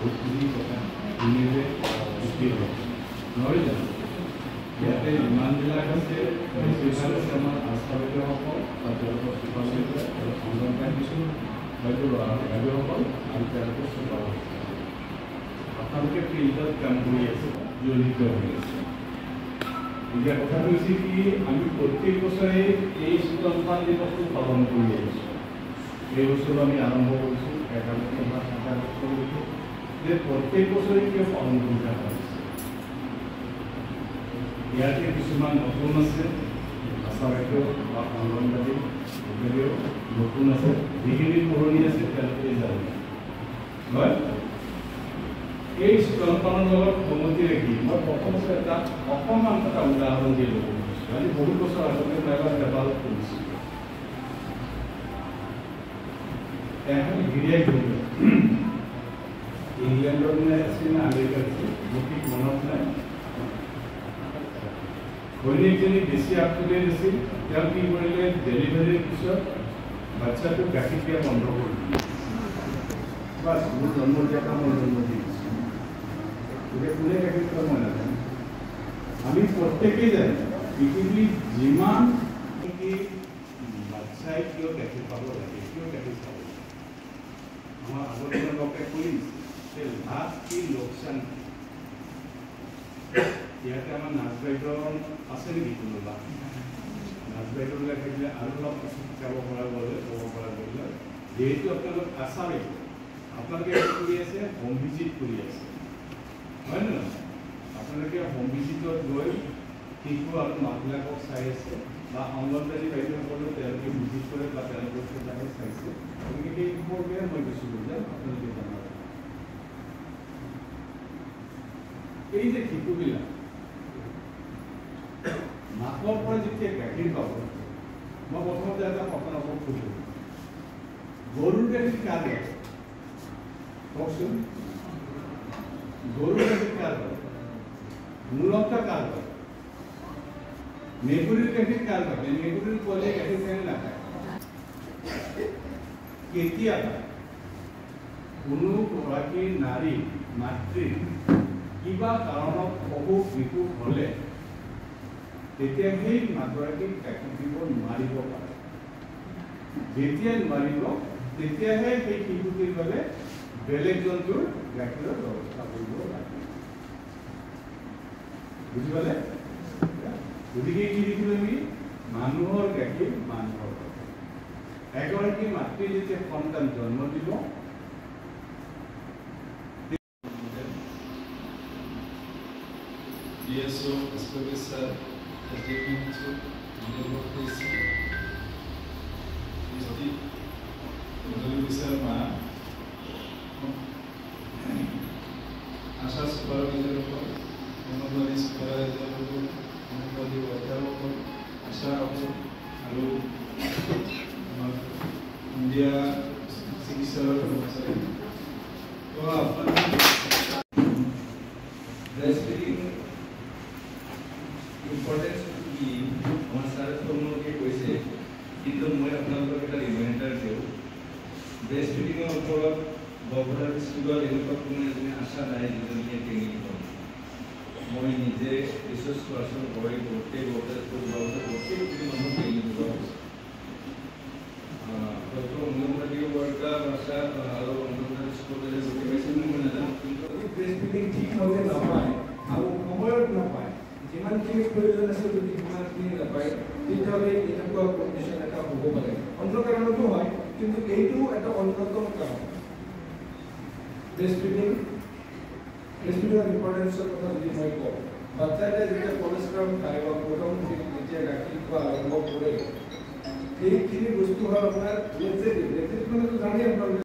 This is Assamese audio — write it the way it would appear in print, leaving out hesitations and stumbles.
বহুতখিনি কথা ধুনীয়াকৈ জুতি হয় নহয় জানো ইয়াতে ইমানবিলাক আছে বেছিভাগ আছে আমাৰ আস্থা বাইদেউসকল বা তেওঁলোকৰ চুপাৰভাইজাৰ আৰু অংগনবাড়ী কিছু হয়তো বাইদেউসকল আৰু তেওঁলোকৰ চুপাৰভাইজাৰ আপোনালোকে ফিল্ডত কাম কৰি আছে জড়িত হৈ আছে এতিয়া কথাটো হৈছে কি আমি প্ৰত্যেক বছৰে এই স্তনপান দিৱসটো পালন কৰি আহিছোঁ এই বছৰ আমি আৰম্ভ কৰিছোঁ 11 বছৰ বা 7 বছৰ কৰিছোঁ যে প্ৰত্যেক বছৰে কিয় পালন কৰি থকা হৈছে ইয়াতে কিছুমান নতুন আছে আশা বাইদেউ বা অংগনবাড়ী বাইদেউ নতুন আছে যিখিনি পুৰণি আছে তেওঁলোকে জানে হয় এই স্তনপানৰ লগত সংগতি ৰাখি মই প্ৰথমতে এটা অকণমান এটা উদাহৰণ দি ল'ব খুজিছোঁ আজি বহুত বছৰ আগতে মই এবাৰ নেপালত কৰিছোঁ এখন গিৰিয়াই ঘূৰিলে ইংলেণ্ডৰ নে আছিল নে আমেৰিকাৰ আছিল মোৰ ঠিক মনত নাই ঘৈণীয়েকজনী বেছি আপটুডেট আছিল তেওঁ কি কৰিলে ডেলিভাৰীৰ পিছত বাচ্চাটোক গাখীৰ দিয়া বন্ধ কৰি দিলে বাছ মোৰ জন্ম দিয়াটা মই জন্ম দি দিছোঁ গতিকে কোনে গাখীৰ খোৱা মই নাজানো আমি প্ৰত্যেকেই জানো পৃথিৱীত যিমান বাচ্চাই কিয় গাখীৰ পাব লাগে কিয় গাখীৰ খাব লাগে আমাৰ আগৰ লোকে কৈছে লাভ কি লোকচান ইয়াতে আমাৰ নাচ বাইদেউ আছে নেকি কোনোবা নাচ বাইদেউবিলাক থাকিলে আৰু অলপ শিকাব পৰা গ'লে ক'ব পৰা গ'লে যিহেতু আপোনালোক আশা বাইদেউ আপোনালোকে কৰি আছে হোম ভিজিট কৰি আছে হয় নহয় আপোনালোকে হোম ভিজিটত গৈ শিশু আৰু মাকবিলাকক চাই আছে বা অংগনবাড়ী বাইদেউসকলেও তেওঁলোকে ভিজিট কৰে বা তেওঁলোকৰ তাকে চাইছে গতিকে সেই সম্পৰ্কে মই বেছি বুজাম আপোনালোকে জানাব এই যে শিশুবিলাক মাকৰ পৰা যেতিয়া গাখীৰ পাব মই প্ৰথমতে এটা কথা নকওঁ খুজো গৰুৰ গাখীৰ কাৰ হয় কওকচোন গৰুৰ গাখীৰ কাৰ হয় মূলতঃ কাৰ হয় মেকুৰীৰ গাখীৰ কাৰ হয় মেকুৰীৰ পোৱালীয়ে গাখীৰ খাই নাখায় কেতিয়াবা কোনো গৰাকী নাৰী মাতৃৰ কিবা কাৰণত অসুখ বিসুখ হ'লে তেতিয়া সেই মাতগৰাকীক গাখীৰ দিব নোৱাৰিব পাৰে যেতিয়া নোৱাৰিব তেতিয়াহে সেই শিশুটিৰ বাবে বেলেগ জন্তুৰ গাখীৰৰ ব্যৱস্থা কৰিব লাগে বুজি পালে গতিকে কি দেখিলো আমি মানুহৰ গাখীৰ মানুহৰ এগৰাকী মাতৃ যেতিয়া সন্তান জন্ম দিব DSO, Professor, SDPMC, University, University, Asha Supervisor, Honorary Supervisor, Honorary Worker, Asha, Hello, India, Sikisar, breastfeeding importance কি আমার স্যারের সম্পর্কে কইছে কিন্তু মই আপনাদের একটা রিমাইন্ডার দেব ব্রেস্টফিডিং এর উপর বগুড়া ডিস্ট্ৰিক্টৰ এনেকুৱা কোনো এজনী আশা নাই যিজনীয়ে ট্ৰেইনিং কৰে মই নিজে ৰিসাৰ্চ পাৰসন কৰি গোটেই মানুহ ট্ৰেইনিং কৰিছোঁ হয়তো অংগনবাড়ী ওয়াৰ্কাৰ আশা আৰু অংগনবাড়ী স্কুলৰে গোটেই পাইছে মই নাজানো কিন্তু ব্ৰেস্টফিডিং ঠিকভাৱে নাপায় আৰু সময়ত নাপায় যিমানখিনি প্ৰয়োজন আছে যদি সিমানখিনি নাপায় তেতিয়াহ'লে এনেকুৱা কণ্ডিশ্যন এটা হ'ব পাৰে অন্য কাৰণতো হয় কিন্তু এইটো এটা অন্যতম কাৰণ ব্ৰেষ্টফিডিঙৰ ইম্পৰ্টেঞ্চৰ কথা যদি মই কওঁ বাচ্চা এটাই যেতিয়া কলেষ্ট্ৰল খায় বা প্ৰথম যেতিয়া গাখীৰ খোৱা আৰম্ভ কৰে সেইখিনি বস্তু হ'ল আপোনাৰ লেকটেটিভ মানেতো জানেই আপোনালোকে